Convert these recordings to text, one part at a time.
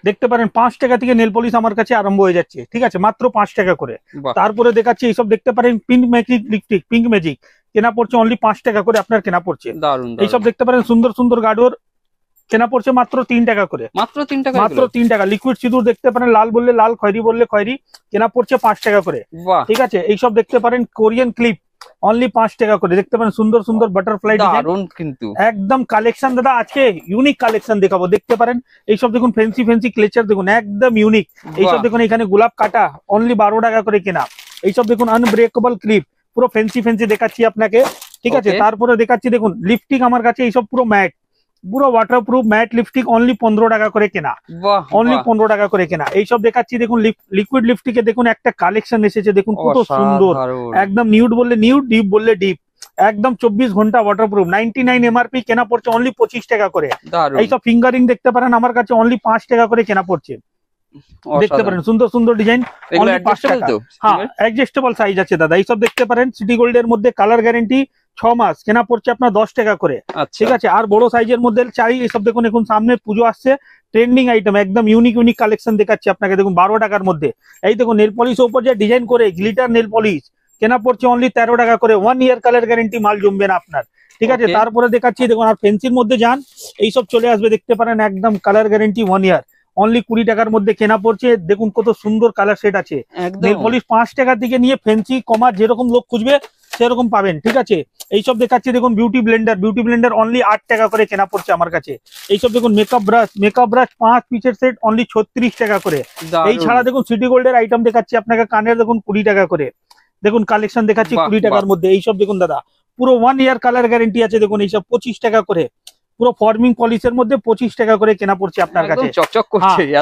দেখতে পারেন 5 টাকা থেকে নেল পলিশ আমার কাছে আরম্ভ হয়ে যাচ্ছে, ঠিক আছে, মাত্র 5 টাকা করে। তারপরে দেখাচ্ছি এইসব দেখতে পারেন pink magic lipstick, pink magic কেনা পড়ছে অনলি 5 টাকা করে আপনার কেনা পড়ছে। এইসব দেখতে পারেন সুন্দর সুন্দর গার্ডওয়ার কেনা পড়ছে মাত্র 3 টাকা করে, মাত্র 3 টাকা। লিকুইড সিঁদুর দেখতে পারেন লাল বললে লাল, খয়েরি বললে খয়েরি, কেনা পড়ছে 5 টাকা করে, ঠিক আছে। এইসব দেখতে পারেন কোরিয়ান ক্লিপ অনলি 5 টাকা করে, দেখতে পারেন সুন্দর সুন্দর বাটারফ্লাই ডিজাইন, কিন্তু একদম কালেকশন দাদা আজকে ইউনিক কালেকশন দেখাবো। দেখতে পারেন এইসব দেখুন ফ্যান্সি ফ্যান্সি ক্লেচার দেখুন একদম ইউনিক। এইসব দেখুন এখানে গোলাপ কাটা অনলি 12 টাকা করে কেনা। এইসব দেখুন আনব্রেকেবল ক্লিপ পুরো ফ্যান্সি ফ্যান্সি দেখাচ্ছি আপনাকে, ঠিক আছে। তারপরে দেখাচ্ছি দেখুন লিপস্টিক আমার কাছে এইসব পুরো ম্যাট, পুরো ওয়াটারপ্রুফ ম্যাট লিপস্টিক অনলি 15 টাকা করে কেনা, অনলি 15 টাকা করে কেনা। এইসব দেখাচ্ছি দেখুন লিকুইড লিপস্টিকে দেখুন একটা কালেকশন এসেছে দেখুন কত সুন্দর, একদম নিউড বললে নিউড, ডিপ বললে ডিপ, একদম 24 ঘন্টা ওয়াটারপ্রুফ। 99 এমআরপি, কেনা পড়ছে অনলি 25 টাকা করে। এইসব ফিঙ্গারিং দেখতে পারেন আমার কাছে অনলি 5 টাকা করে কেনা পড়ছে, দেখতে পারেন সুন্দর সুন্দর ডিজাইন, হ্যাঁ অ্যাডজাস্টেবল সাইজ আছে দাদা। এইসব দেখতে পারেন সিটি গোল্ড এর মধ্যে কালার গ্যারেন্টি 6 মাস, কেনা পড়ছে আপনার 10 টাকা করে, ঠিক আছে। আর বড় সাইজের মধ্যে চাই এইসব দেখুন, এখন সামনে পুজো আসছে, ট্রেন্ডিং আইটেম একদম ইউনিক ইউনিক কালেকশন দেখাচ্ছি আপনাকে দেখুন 12 টাকার মধ্যে। এই দেখুন নেল পলিশ উপর যে ডিজাইন করে গ্লিটার নেল পলিশ, কেনা পড়ছে অনলি 13 টাকা করে। 1 ইয়ার কালার গ্যারেন্টি, মাল জমবে না আপনার, ঠিক আছে। তারপরে দেখাচ্ছি দেখুন আর ফেন্সির মধ্যে যান এইসব চলে আসবে, দেখতে পারেন একদম কালার গ্যারেন্টি 1 ইয়ার, অনলি 20 টাকার মধ্যে কেনা পড়ছে। দেখুন কত সুন্দর কালার সেট আছে। নেল পলিশ 5 টাকা থেকে নিয়ে ফেন্সি কমা যেরকম লোক খুঁজবে সেরকম পাবেন, ঠিক আছে। এইসব দেখাচ্ছি দেখুন বিউটি ব্লেন্ডার অনলি 8 টাকা করে কেনা পড়ছে আমার কাছে। এইসব দেখুন মেকআপ ব্রাশ 5 পিসের সেট অনলি 36 টাকা করে। এই ছাড়া দেখুন সিটি গোল্ডের আইটেম দেখাচ্ছি আপনাকে, কানের দেখুন 20 টাকা করে, দেখুন কালেকশন দেখাচ্ছি 20 টাকার মধ্যে। এইসব দেখুন দাদা পুরো 1 ইয়ার কালার গ্যারেন্টি আছে, দেখুন এইসব 25 টাকা করে, পুরো ফর্মিং পলিশের মধ্যে 25 টাকা করে কেনা পড়ছে আপনার কাছে।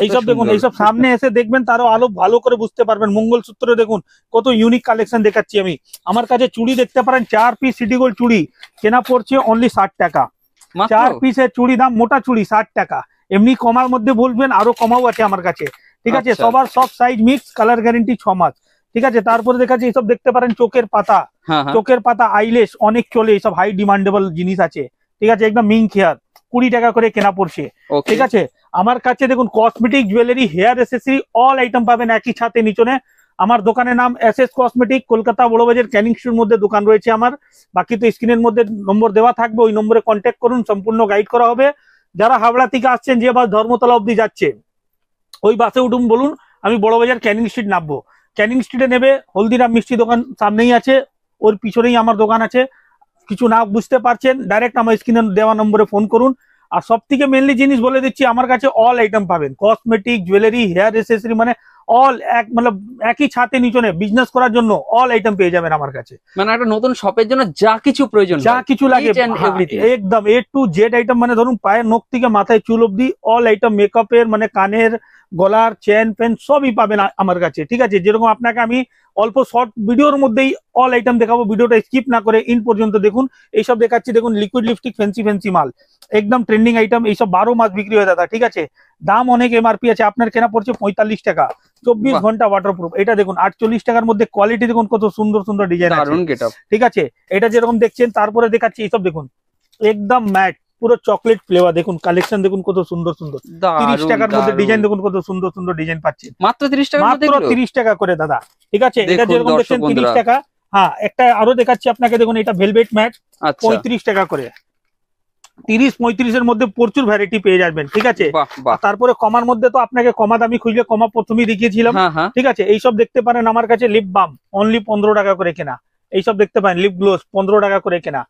এইসব দেখুন, এইসব সামনে এসে দেখবেন তারও আলো ভালো করে বুঝতে পারবেন। মঙ্গলসূত্র দেখুন কত ইউনিক কালেকশন দেখাচ্ছি আমি। আমার কাছে চুড়ি দেখতে পারেন 4 পিস সিটি গোল্ড চুড়ি, কেনা পড়ছে অনলি 60 টাকা। 4 পিসের চুড়ি দাম, মোটা চুড়ি 60 টাকা। এমনি কমার মধ্যে বলবেন আরো কমাও আছে আমার কাছে, ঠিক আছে। সবার সব সাইজ মিক্স, কালার গ্যারেন্টি 6 মাস, ঠিক আছে। তারপরে দেখাচ্ছি এইসব দেখতে পারেন চোখের পাতা আইলেশ অনেক চলে, এইসব হাই ডিমান্ডেবল জিনিস আছে, ঠিক আছে। একদম মিঙ্ক হেয়ার 20 টাকা করে কেনা পড়ছে, ঠিক আছে। আমার কাছে দেখুন cosmetic, jewellery, hair accessory all item পাবেন একই ছাতে নিচনে। আমার দোকানের নাম SS cosmetic, Kolkata Burrabazar Canning স্ট্রিটের মধ্যে দোকান রয়েছে আমার। বাকি তো স্ক্রিনের মধ্যে নম্বর দেওয়া থাকবে, ওই নম্বরে কন্ট্যাক্ট করুন, সম্পূর্ণ গাইড করা হবে। যারা হাওড়া থেকে আসছেন, যে বাস ধর্মতলা অব্দি যাচ্ছে, ওই বাসে উঠুন, বলুন আমি বড়বাজার ক্যানিং স্ট্রিট নামবো। ক্যানিং স্ট্রিটে নেবে, হলদিরাম মিষ্টি দোকান সামনেই আছে, ওর পিছনেই আমার দোকান আছে। কিছু না বুঝতে পারছেন ডাইরেক্ট আমার স্ক্রিনে দেওয়া নম্বরে ফোন করুন। আর সব থেকে মেনলি জিনিস বলে দিচ্ছি, আমার কাছে অল আইটেম পাবেন, কসমেটিক, জুয়েলারি, হেয়ার এসেসরি, মানে অল একই ছাতে নিচনে বিজনেস করার জন্য অল আইটেম পেয়ে যাবেন আমার কাছে। মানে একটা নতুন শপের জন্য যা কিছু প্রয়োজন, যা কিছু লাগে একদম A to Z আইটেম, মানে ধরুন পায়ের নখ থেকে মাথায় চুল অব্দি অল আইটেম, মেকআপের মানে কানের, গলার চেন পেন সবই পাবেন আমার কাছে, ঠিক আছে। যেরকম আপনাকে আমি অল্প শর্ট ভিডিওর মধ্যেই অল আইটেম দেখাবো, ভিডিওটা স্কিপ না করে ইন পর্যন্ত দেখুন। এইসব দেখাচ্ছি দেখুন লিকুইড লিপস্টিক, ফ্যান্সি মাল, একদম ট্রেন্ডিং আইটেম। এইসব 12 মাস বিক্রি হয় দাদা, ঠিক আছে। দাম অনেক এমআরপি আছে, আপনার কেনা পড়ছে 45 টাকা, 24 ঘন্টা ওয়াটারপ্রুফ। এটা দেখুন 48 টাকার মধ্যে, কোয়ালিটি দেখুন কত সুন্দর সুন্দর ডিজাইন আছে, ঠিক আছে। এটা যেরকম দেখছেন, তারপরে দেখাচ্ছি এইসব দেখুন একদম ম্যাট পুরো চকলেট ফ্লেভার, দেখুন কালেকশন দেখুন কত সুন্দর সুন্দর। 30 টাকার মধ্যে ডিজাইন দেখুন কত সুন্দর সুন্দর ডিজাইন পাচ্ছেন, মাত্র 30 টাকা, মাত্র 30 টাকা করে দাদা, ঠিক আছে। এটা যেরকম দেখছেন 30 টাকা। হ্যাঁ, একটা আরো দেখাচ্ছি আপনাকে, দেখুন এটা ভেলভেট ম্যাট 35 টাকা করে। 30-35 এর মধ্যে প্রচুর ভ্যারাইটি পেয়ে যাবেন, ঠিক আছে। তারপরে কমার মধ্যে তো আপনাকে কমা দামি খুঁজলে কমা প্রথমেই দেখিয়েছিলাম, ঠিক আছে। এইসব দেখতে পারেন আমার কাছে লিপ বাম অনলি 15 টাকা করে কেনা। এইসব দেখতে পারেন লিপ গ্লোস 15 টাকা করে কেনা।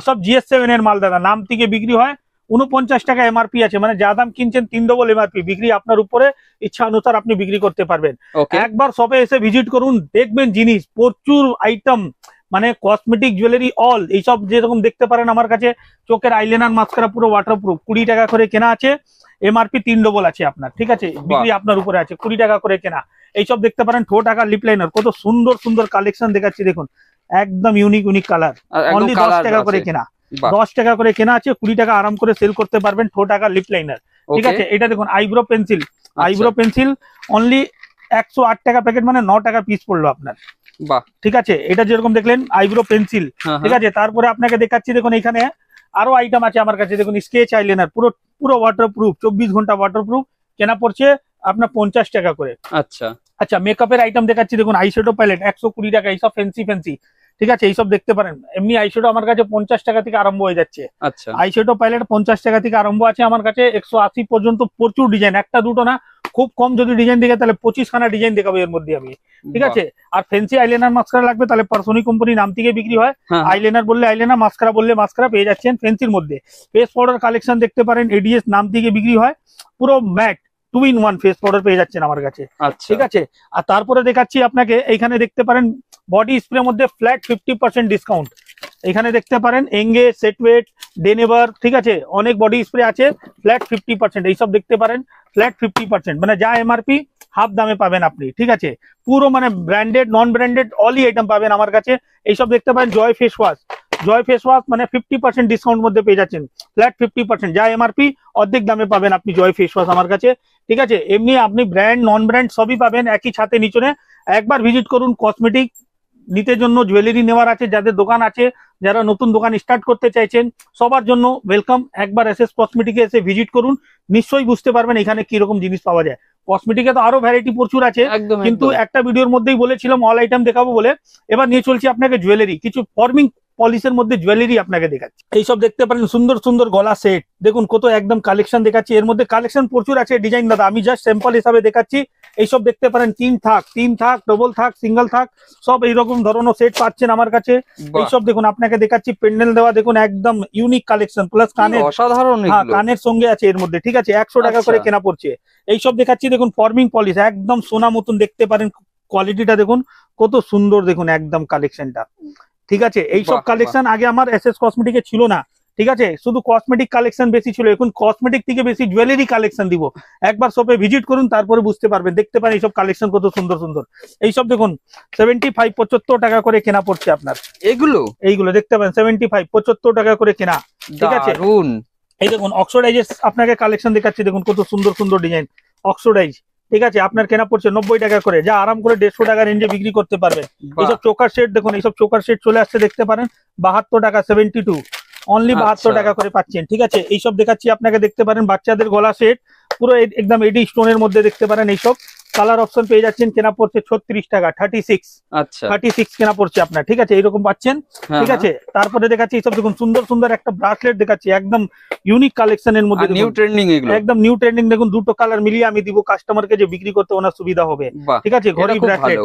সব GS7 এর মাল দাদা, নাম থেকে বিক্রি হয় 49 টাকা এমআরপি আছে, মানে যা দাম কিনছেন 3 ডবল এমআরপি। বিক্রি আপনার উপরে, ইচ্ছা অনুসার আপনি বিক্রি করতে পারবেন। একবার শপে এসে ভিজিট করুন, দেখবেন জিনিস প্রচুর আইটেম, মানে কসমেটিক, জুয়েলারি অল। এইসব যেরকম দেখতে পারেন আমার কাছে চোখের আইলাইনার, মাস্কারা পুরো ওয়াটারপ্রুফ 20 টাকা করে কেনা আছে, এমআরপি 3 ডবল আছে আপনার, ঠিক আছে। বিক্রি আপনার উপরে আছে, 20 টাকা করে কেনা। এইসব দেখতে পারেন ঠোঁট আঁকা লিপ লাইনার, কত সুন্দর সুন্দর কালেকশন দেখাচ্ছি দেখুন, একদম ইউনিক কালার, অনলি 10 টাকা করে কেনা। 10 টাকা করে কেনা আছে, 20 টাকা আরাম করে সেল করতে পারবেন ঠোঁট আঁকা লিপ লাইনার, ঠিক আছে। এটা দেখুন আইব্রো পেন্সিল অনলি 108 টাকা প্যাকেট, মানে 9 টাকা পিস পড়লো আপনার, ঠিক আছে। এটা যেরকম দেখলেন আইব্রো পেন্সিল, ঠিক আছে। তারপরে আপনাকে দেখাচ্ছি দেখুন এখানে আরো আইটেম আছে আমার কাছে, দেখুন স্কেচ আইলাইনার পুরো ওয়াটারপ্রুফ, 24 ঘন্টা ওয়াটারপ্রুফ, কেনা পড়ছে আপনার 50 টাকা করে। আচ্ছা আচ্ছা, মেকআপের আইটেম দেখাচ্ছি দেখুন, আইশ্যাডো প্যালেট 120 টাকা, এইসব ফ্যান্সি, ঠিক আছে, এইসব দেখতে পারেন। এমনি আইশ্যাডো আমার কাছে 50 টাকা থেকে আরম্ভ হয়ে যাচ্ছে। আচ্ছা, আইশ্যাডো প্যালেট 50 টাকা থেকে আরম্ভ আছে আমার কাছে, 180 পর্যন্ত প্রচুর ডিজাইন, একটা দুটো না, খুব কম যদি ডিজাইন দেখে তাহলে 25 খানা ডিজাইন দেখাবো এর মধ্যে আমি, ঠিক আছে। আর ফ্যান্সি আইলাইনার মাস্কারা লাগবে তাহলে পার্সোনি কোম্পানি নাম থেকে বিক্রি হয়, আইলাইনার বললে আইলাইনার, মাস্কারা বললে মাস্কারা পেয়ে যাচ্ছেন ফ্যান্সির মধ্যে। ফেস পাউডার কালেকশন দেখতে পারেন, এডিএস নাম থেকে বিক্রি হয়, পুরো ম্যাট 2-in-1 ফেস পাউডার পেয়ে যাচ্ছেন আমার কাছে, ঠিক আছে। আর তারপরে দেখাচ্ছি আপনাকে, এইখানে দেখতে পারেন বডি স্প্রে মধ্যে ফ্ল্যাট 50% ডিসকাউন্ট। এখানে দেখতে পারেন এঙ্গে, সেটওয়েট, ডেনেভার, ঠিক আছে, অনেক বডি স্প্রে আছে, ফ্ল্যাট 50%, এইসব দেখতে পারেন ফ্ল্যাট 50%, মানে যা এমআরপি হাফ দামে পাবেন আপনি, ঠিক আছে। পুরো মানে ব্র্যান্ডেড নন ব্র্যান্ডেড অলই আইটেম পাবেন আমার কাছে। এইসব দেখতে পারেন জয় ফেস ওয়াশ, জয় ফেস ওয়াশ মানে 50% ডিসকাউন্ট মধ্যে পেয়ে যাচ্ছেন, ফ্ল্যাট 50%, যা এমআরপি অর্ধেক দামে পাবেন আপনি জয় ফেস ওয়াশ আমার কাছে, ঠিক আছে। এমনি আপনি ব্র্যান্ড নন ব্র্যান্ড সবই পাবেন একই ছাতে নিচনে। একবার ভিজিট করুন, কসমেটিক নিতে জন্য, জুয়েলারি নেওয়ার আছে, যাদের দোকান আছে, যারা নতুন দোকান স্টার্ট করতে চাইছেন, সবার জন্য ওয়েলকাম। একবার এসএস কসমেটিকে এসে ভিজিট করুন, নিশ্চয়ই বুঝতে পারবেন এখানে কি রকম জিনিস পাওয়া যায়। কসমেটিকে তো আরো ভ্যারাইটি প্রচুর আছে, কিন্তু একটা ভিডিওর মধ্যেই বলেছিলাম অল আইটেম দেখাবো বলে। এবার নিয়ে চলছি আপনাকে জুয়েলারি, কিছু ফর্মিং পলিশের মধ্যে জুয়েলারি আপনাকে দেখাচ্ছি। এইসব দেখতে পারেন সুন্দর সুন্দর গলা সেট, দেখুন কত একদম কালেকশন দেখাচ্ছি, এর মধ্যে কালেকশন প্রচুর আছে, ডিজাইন দাদা আমি জাস্ট স্যাম্পল হিসাবে দেখাচ্ছি। এইসব দেখতে পারেন 3 থাক, ডবল থাক, সিঙ্গেল থাক, সব এইরকম ধরনের সেট পাচ্ছেন আমার কাছে। এইসব দেখুন আপনাকে দেখাচ্ছি, পেন্ডেল দেওয়া দেখুন, একদম ইউনিক কালেকশন, প্লাস কানের অসাধারণ, কানের সঙ্গে আছে এর মধ্যে, ঠিক আছে, 100 টাকা করে কেনা পড়ছে। এইসব দেখাচ্ছি দেখুন ফর্মিং পলিশ, একদম সোনা মতন দেখতে পারেন, কোয়ালিটিটা দেখুন কত সুন্দর, দেখুন একদম কালেকশনটা, ঠিক আছে। এইসব কালেকশন আগে আমার এসএস কসমেটিকে ছিল না, ঠিক আছে, শুধু কসমেটিক কালেকশন বেশি ছিল, এখন কসমেটিক থেকে বেশি জুয়েলারি কালেকশন দিব। একবার শপে ভিজিট করুন, তারপরে বুঝতে পারবেন, দেখতে পারেন এইসব কালেকশন কত সুন্দর সুন্দর। এইসব দেখুন 75-75 টাকা করে কেনা পড়ছে আপনার, এইগুলো দেখতে পারেন 75-75 টাকা করে কেনা, ঠিক আছে। এই দেখুন অক্সিডাইজের আপনাকে কালেকশন দেখাচ্ছি, দেখুন কত সুন্দর সুন্দর ডিজাইন, অক্সিডাইজ, ঠিক আছে, আপনার কেনা পড়ছে 90 টাকা করে, যা আরাম করে 150 টাকা রেঞ্জে বিক্রি করতে পারবেন। এইসব চোকার সেট দেখুন, এইসব চোকার সেট চলে আসছে দেখতে পারেন 72 টাকা, 72 অনলি 72 টাকা করে পাচ্ছেন, ঠিক আছে। এইসব দেখাচ্ছি আপনাকে, দেখতে পারেন বাচ্চাদের গলা সেট, পুরো একদম এডি স্টোনের মধ্যে দেখতে পারেন। এইসব কালার অপশন পেয়ে যাচ্ছেন, কেনা পড়ছে 36 টাকা, 36 কেনা পড়ছে আপনার, ঠিক আছে, এইরকম পাচ্ছেন, ঠিক আছে। তারপরে দেখাচ্ছি এইসব দেখুন সুন্দর সুন্দর একটা ব্রাসলেট দেখাচ্ছি, একদম ইউনিক কালেকশনের মধ্যে, নিউ ট্রেন্ডিং, একদম নিউ ট্রেন্ডিং, দেখুন দুটো কালার মিলিয়ে আমি দিব কাস্টমারকে, যে বিক্রি করতে ওনার সুবিধা হবে, ঠিক আছে। ঘড়ি ব্রাসলেট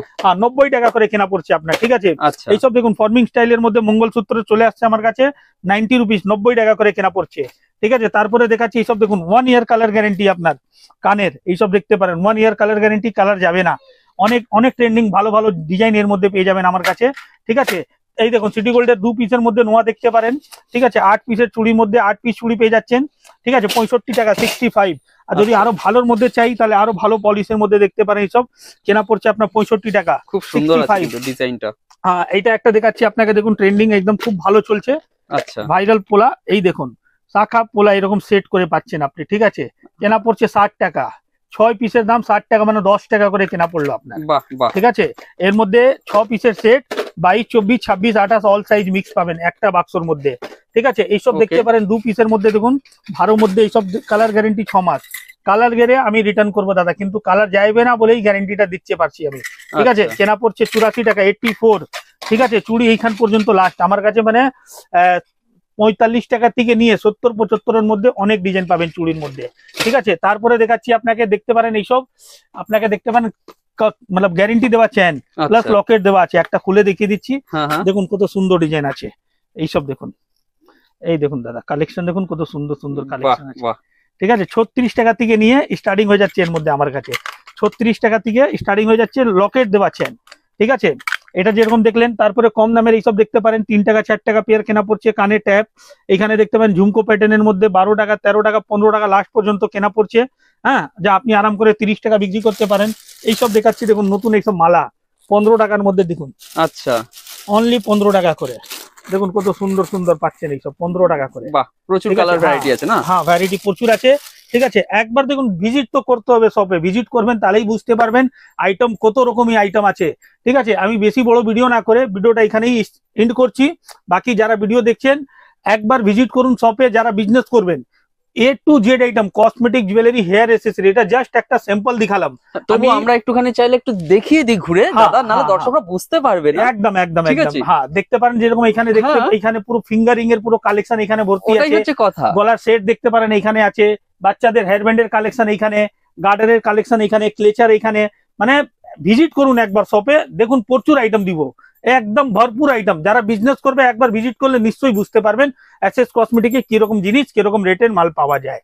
90 টাকা করে কেনা পড়ছে আপনার, ঠিক আছে। এইসব দেখুন ফর্মিং স্টাইলের মধ্যে মঙ্গলসূত্র চলে আসছে আমার কাছে 90 রুপিস, 90 টাকা করে কেনা পড়ছে, ঠিক আছে। তারপরে দেখাচ্ছি এইসব দেখুন 1 ইয়ার কালার গ্যারেন্টি আপনার কানের, এইসব দেখতে পারেন 1 ইয়ার কালার গ্যারেন্টি, কালার যাবে না, অনেক অনেক ট্রেন্ডিং ভালো ভালো ডিজাইন এর মধ্যে পেয়ে যাবেন আমার কাছে, ঠিক আছে। এই দেখুন সিটি গোল্ডের 2 পিসের মধ্যে নোয়া দেখতে পারেন, ঠিক আছে, 8 পিসের চুড়ির মধ্যে 8 পিস চুড়ি পেয়ে যাচ্ছেন, ঠিক আছে, 65 টাকা, 65। আর যদি আরো ভালোর মধ্যে চাই তাহলে আরো ভালো পলিশের মধ্যে দেখতে পারেন, এইসব কেনা পড়ছে আপনার 65 টাকা, খুব সুন্দর ডিজাইনটা। হ্যাঁ, এইটা একটা দেখাচ্ছি আপনাকে, দেখুন ট্রেন্ডিং একদম খুব ভালো চলছে, আচ্ছা, ভাইরাল পোলা, এই দেখুন শাখা পোলা এরকম সেট করে পাচ্ছেন আপনি, ঠিক আছে, কেনা পড়ছে 60 টাকা, 6 পিসের দাম 60 টাকা, মানে 10 টাকা করে কেনা পড়লো আপনার, ঠিক আছে। এর মধ্যে 6 পিসের সেট 22, 24, 26, 28 অল সাইজ মিক্স পাবেন একটা বাক্সর মধ্যে, ঠিক আছে। এইসব দেখতে পারেন 2 পিসের মধ্যে দেখুন ভারোর মধ্যে, এইসব কালার গ্যারেন্টি 6 মাস, কালার গেলে আমি রিটার্ন করবো দাদা, কিন্তু কালার যাইবে না বলেই গ্যারেন্টিটা দিতে পারছি আমি, ঠিক আছে। কেনা পড়ছে 84 টাকা, 84, ঠিক আছে। চুড়ি এইখান পর্যন্ত লাস্ট আমার কাছে, মানে 45 টাকা থেকে নিয়ে 70-75 মধ্যে অনেক ডিজাইন পাবেন চুড়ির মধ্যে, ঠিক আছে। তারপরে দেখাচ্ছি আপনাকে, দেখতে পারেন এইসব আপনাকে দেখতে পারেন মানে গ্যারেন্টি দেওয়া চেন প্লাস লকেট দেওয়া আছে, একটা খুলে দেখিয়ে দিচ্ছি, দেখুন কত সুন্দর ডিজাইন আছে। এইসব দেখুন, এই দেখুন দাদা কালেকশন দেখুন কত সুন্দর সুন্দর কালেকশন আছে, ঠিক আছে। 36 টাকা থেকে নিয়ে স্টার্টিং হয়ে যাচ্ছে এর মধ্যে আমার কাছে, 36 টাকা থেকে স্টার্টিং হয়ে যাচ্ছে, লকেট দেওয়া চেন, ঠিক আছে। এটা যেরকম দেখলেন, তারপরে কম দামের এইসব দেখতে পারেন 3 টাকা 4 টাকা পেয়ার কেনা পড়ছে, কানে ট্যাপ, এখানে দেখতে পারেন ঝুমকো প্যাটার্নের মধ্যে 12 টাকা, 13 টাকা, 15 টাকা লাস্ট পর্যন্ত কেনা পড়ছে, হ্যাঁ, যা আপনি আরাম করে 30 টাকা বিক্রি করতে পারেন। এইসব দেখাচ্ছি দেখুন নতুন এইসব মালা 15 টাকার মধ্যে, দেখুন, আচ্ছা, অনলি 15 টাকা করে, দেখুন কত সুন্দর সুন্দর পাচ্ছেন এইসব 15 টাকা করে, প্রচুর কালার ভ্যারাইটি আছে না, হ্যাঁ ভ্যারাইটি প্রচুর আছে, ঠিক আছে। একবার দেখুন ভিজিট তো করতে হবে, শপে ভিজিট করবেন তাহলেই বুঝতে পারবেন আইটেম কত রকমই আইটেম আছে, ঠিক আছে। আমি বেশি বড় ভিডিও না করে ভিডিওটা এখানেই এন্ড করছি। বাকি যারা ভিডিও দেখছেন একবার ভিজিট করুন শপে, যারা বিজনেস করবেন A to Z item, cosmetic, jewellery, hair accessory, এটা জাস্ট একটা স্যাম্পল দেখালাম। তবু আমরা একটুখানি চাইলে একটু দেখিয়ে দিই ঘুরে দাদা, নাহলে দর্শকরা বুঝতে পারবে না। একদম একদম একদম, হ্যাঁ দেখতে পারেন যেরকম এখানে দেখতে, এখানে পুরো ফিঙ্গারিং এর পুরো কালেকশন এখানে ভর্তি আছে। ওটাই হচ্ছে কথা। গলার সেট দেখতে পারেন এখানে আছে, বাচ্চাদের হেয়ার ব্যান্ডের কালেকশন এখানে, গার্ডারের কালেকশন এখানে, ক্লেচার এখানে। মানে ভিজিট করুন একবার শপে, দেখুন প্রচুর আইটেম দিব, একদম ভরপুর আইটেম। যারা বিজনেস করবে একবার ভিজিট করলে নিশ্চয়ই বুঝতে পারবেন এসএস কসমেটিকে কিরকম জিনিস, কিরকম রেটের মাল পাওয়া যায়।